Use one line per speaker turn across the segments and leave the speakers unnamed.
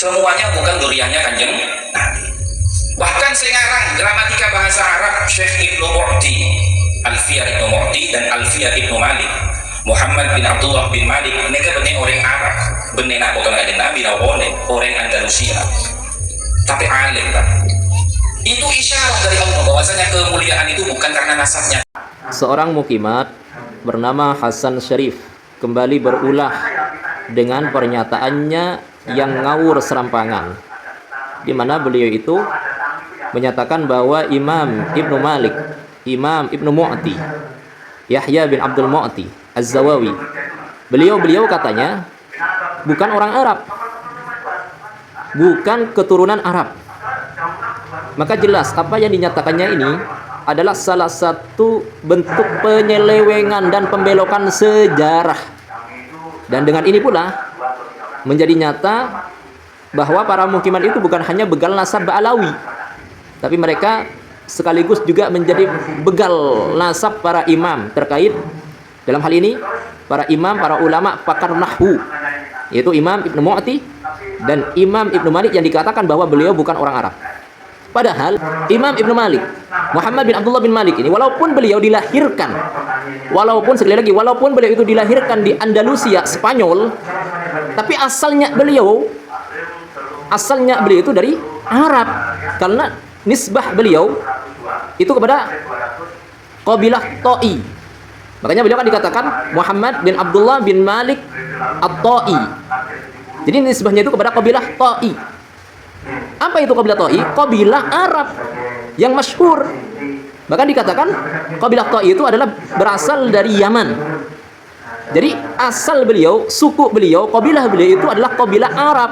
Semuanya bukan duriannya Kanjeng Nabi. Bahkan sekarang gramatika bahasa Arab Syekh Ibnu Mu'ti, Alfiyah Ibnu Mu'ti dan Alfiyah Ibnu Malik, Muhammad bin Abdullah bin Malik, mereka benar orang Arab, benar bukan Kanjeng Nabi, orang Andalusia, tapi alim Pak. Itu isyarat dari Allah bahwasanya kemuliaan itu bukan karena nasabnya.
Seorang mukimat bernama Hasan Syarif kembali berulah dengan pernyataannya yang ngawur serampangan, di mana beliau itu menyatakan bahwa Imam Ibnu Malik, Imam Ibnu Mu'ti, Yahya bin Abdul Mu'ti Az-Zawawi, beliau katanya bukan orang Arab, bukan keturunan Arab. Maka jelas apa yang dinyatakannya ini adalah salah satu bentuk penyelewengan dan pembelokan sejarah. Dan dengan ini pula menjadi nyata bahwa para mukiman itu bukan hanya begal nasab Ba'alawi, tapi mereka sekaligus juga menjadi begal nasab para imam terkait dalam hal ini para imam, para ulama pakar nahwu, yaitu Imam Ibnu Mu'ti dan Imam Ibnu Malik yang dikatakan bahwa beliau bukan orang Arab. Padahal Imam Ibnu Malik, Muhammad bin Abdullah bin Malik ini, walaupun beliau dilahirkan, walaupun beliau itu dilahirkan di Andalusia, Spanyol, tapi asalnya beliau itu dari Arab, karena nisbah beliau itu kepada qabilah Ta'i. Makanya beliau kan dikatakan Muhammad bin Abdullah bin Malik At-Ta'i. Jadi nisbahnya itu kepada qabilah Ta'i. Apa itu qabilah Ta'i? Qabilah Arab yang masyhur. Bahkan dikatakan qabilah Ta'i itu adalah berasal dari Yaman. Jadi asal beliau, suku beliau, qabilah beliau itu adalah qabilah Arab.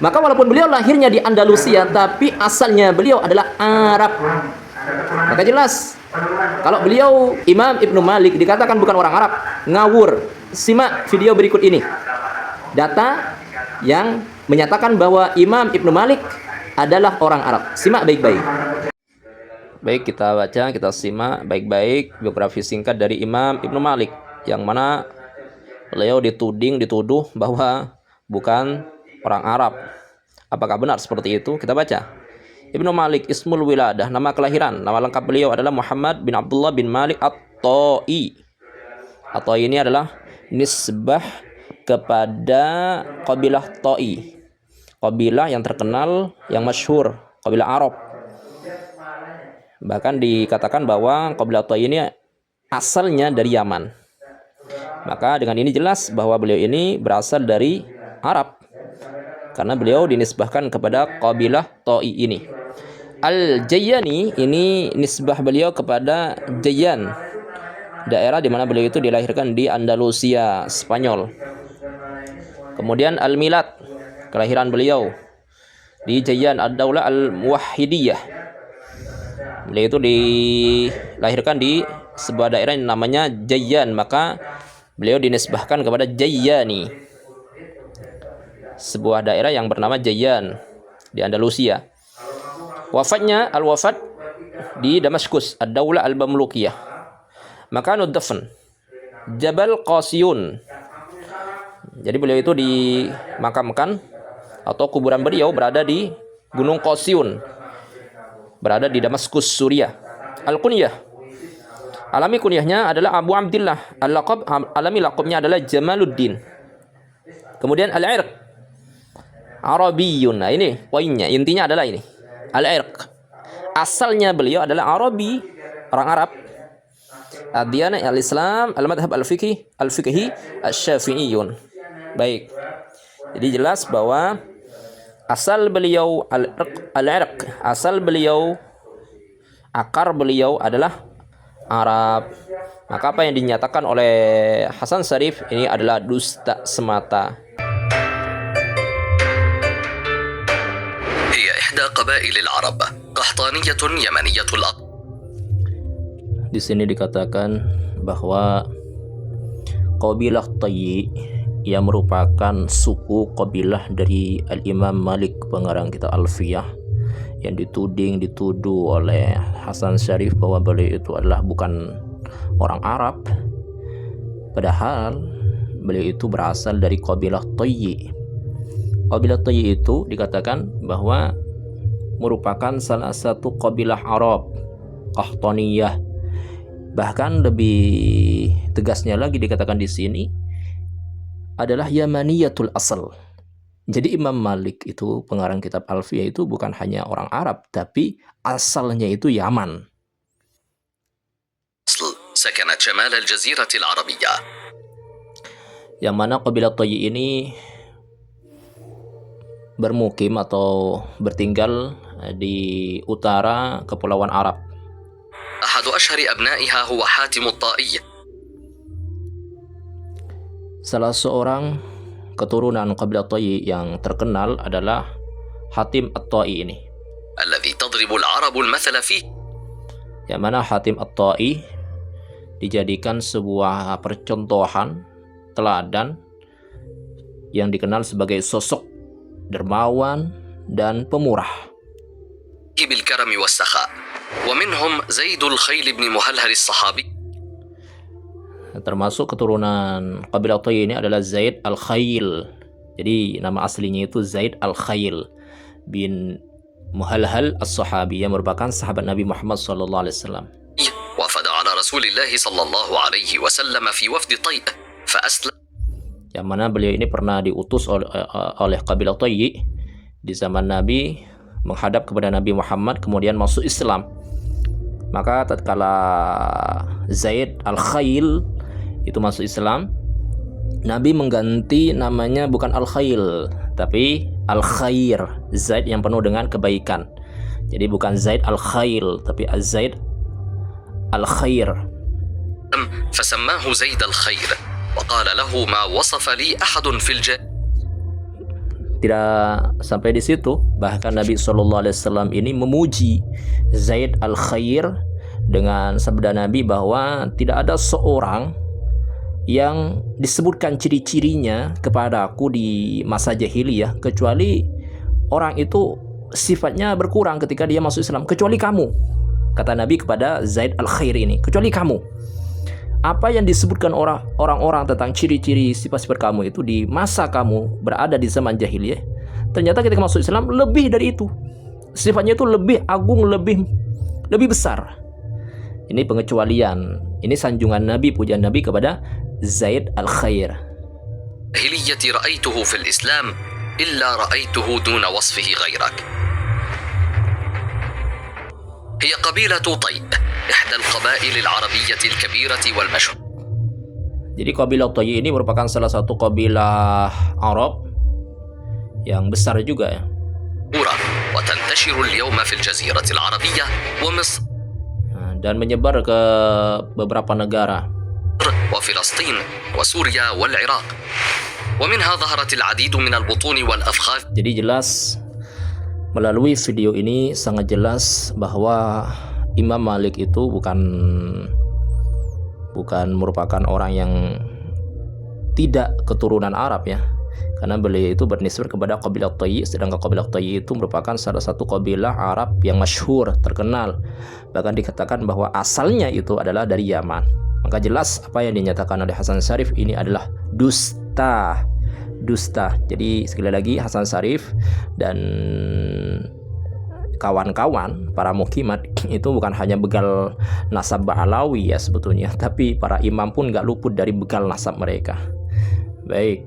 Maka walaupun beliau lahirnya di Andalusia, tapi asalnya beliau adalah Arab. Maka jelas kalau beliau Imam Ibnu Malik dikatakan bukan orang Arab, ngawur. Simak video berikut ini. Data yang menyatakan bahwa Imam Ibnu Malik adalah orang Arab. Simak baik-baik. Baik, kita baca, kita simak baik-baik biografi singkat dari Imam Ibnu Malik, yang mana beliau dituduh bahwa bukan orang Arab. Apakah benar seperti itu? Kita baca. Ibnu Malik ismul wiladah, nama kelahiran, nama lengkap beliau adalah Muhammad bin Abdullah bin Malik At-Ta'i. At-Ta'i ini adalah nisbah kepada qabilah Ta'i, qabilah yang terkenal, yang masyhur, qabilah Arab. Bahkan dikatakan bahwa qabilah Ta'i ini asalnya dari Yaman. Maka dengan ini jelas bahwa beliau ini berasal dari Arab, karena beliau dinisbahkan kepada qabilah Ta'i ini. Al-Jayyani ini nisbah beliau kepada Jayyan, daerah di mana beliau itu dilahirkan di Andalusia, Spanyol. Kemudian Al-Milad, kelahiran beliau di Jayyan Ad-Daulah Al-Muwahhidiyah. Beliau itu dilahirkan di sebuah daerah yang namanya Jayyan, maka beliau dinisbahkan kepada Jayyani, sebuah daerah yang bernama Jayyan di Andalusia. Wafatnya al-wafat di Damaskus, Ad-Daulah Al-Mamlukiyah. Makanud dafn Jabal Qasiyun. Jadi beliau itu dimakamkan atau kuburan beliau berada di Gunung Qasiyun, berada di Damaskus, Suriah. Al-Kunyah, alami kunyahnya adalah Abu Abdillah. Al-laqab, alami laqabnya adalah Jamaluddin. Kemudian al-irq, Arabiyun. Nah, ini poinnya, intinya adalah ini. Al-irq, asalnya beliau adalah Arabi, orang Arab. Ad-diyanah al-Islam, al-madhab al-fiqhi asy-Syafi'iyun. Baik. Jadi jelas bahwa asal beliau al-irq, asal beliau, akar beliau adalah Arab. Maka apa yang dinyatakan oleh Hasan Syarif ini adalah dusta semata. Di sini dikatakan bahwa qabilah Ta'i yang merupakan suku qabilah dari Al-Imam Malik, pengarang kitab Alfiyah, yang dituduh oleh Hasan Syarif bahwa beliau itu adalah bukan orang Arab, padahal beliau itu berasal dari qabilah Ta'i. Qabilah Tayyi itu dikatakan bahwa merupakan salah satu qabilah Arab Qahtaniyah. Bahkan lebih tegasnya lagi dikatakan di sini adalah Yamaniyatul asal. Jadi Imam Malik itu pengarang kitab Alfiyah itu bukan hanya orang Arab, tapi asalnya itu Yaman.
سكنت شمال الجزيرة العربية.
Yang mana Qabilah Tayyi ini bermukim atau bertinggal di utara Kepulauan Arab.
أحد أشهر أبنائها هو حاتم الطائي.
Salah seorang keturunan Qabilah Tayyi yang terkenal adalah Hatim At-Ta'i ini.
الذي تضرب العرب المثل فيه.
Yang mana Hatim At-Ta'i dijadikan sebuah percontohan teladan yang dikenal sebagai sosok dermawan dan pemurah.
بالكرم والسخاء ومنهم زيد الخيل بن مهلهل الصحابي.
Termasuk keturunan Qabilah Tayyi ini adalah Zaid Al-Khayl. Jadi nama aslinya itu Zaid Al-Khayl bin Muhalhal As-Sahabi yang merupakan sahabat Nabi Muhammad SAW.
وفد على رسول الله صلى الله عليه وسلم في وفد طيء فأسلم.
Yang mana beliau ini pernah diutus oleh Qabilah Tayyi di zaman Nabi menghadap kepada Nabi Muhammad kemudian masuk Islam. Maka tatkala Zaid Al-Khayl itu masuk Islam, Nabi mengganti namanya bukan Al-Khayl tapi Al-Khair, Zaid yang penuh dengan kebaikan. Jadi bukan Zaid Al-Khayl tapi Zaid Al-Khair.
فسماه زيد الخير وقال له ما وصف لي أحد في الجنة.
Tidak sampai di situ, bahkan Nabi SAW ini memuji Zaid Al-Khair dengan sabda Nabi bahwa tidak ada seorang yang disebutkan ciri-cirinya kepada aku di masa jahiliyah kecuali orang itu sifatnya berkurang ketika dia masuk Islam, kecuali kamu, kata Nabi kepada Zaid Al-Khair ini, kecuali kamu. Apa yang disebutkan orang-orang tentang ciri-ciri sifat-sifat kamu itu di masa kamu berada di zaman jahiliyah, ternyata ketika masuk Islam lebih dari itu. Sifatnya itu lebih agung, lebih besar. Ini pengecualian. Ini sanjungan Nabi, pujian Nabi kepada Zaid Al-Khair.
جاهلية رأيته في الإسلام إلا رأيته دون وصفه غيرك. هي قبيلة طيء إحدى القبائل العربية الكبيرة والمشهورة.
Jadi Qabilah Tayyi ini merupakan salah satu qabilah Arab yang besar juga ya.
وتنتشر اليوم في الجزيرة العربية ومصر
Dan menyebar ke beberapa negara.
وفلسطين وسوريا والعراق. ومنها ظهرت العديد من البطون والأفخاذ.
Jadi jelas melalui video ini sangat jelas bahwa Imam Malik itu bukan merupakan orang yang tidak keturunan Arab ya. Karena beliau itu bernisbah kepada Qabilah Tayyi, sedangkan Qabilah Tayyi itu merupakan salah satu qabilah Arab yang masyhur, terkenal. Bahkan dikatakan bahwa asalnya itu adalah dari Yaman. Maka jelas apa yang dinyatakan oleh Hasan Syarif ini adalah dusta. Jadi sekali lagi Hasan Syarif dan kawan-kawan para mukimat itu bukan hanya begal nasab Ba'alawi ya sebetulnya, tapi para imam pun gak luput dari begal nasab mereka. Baik.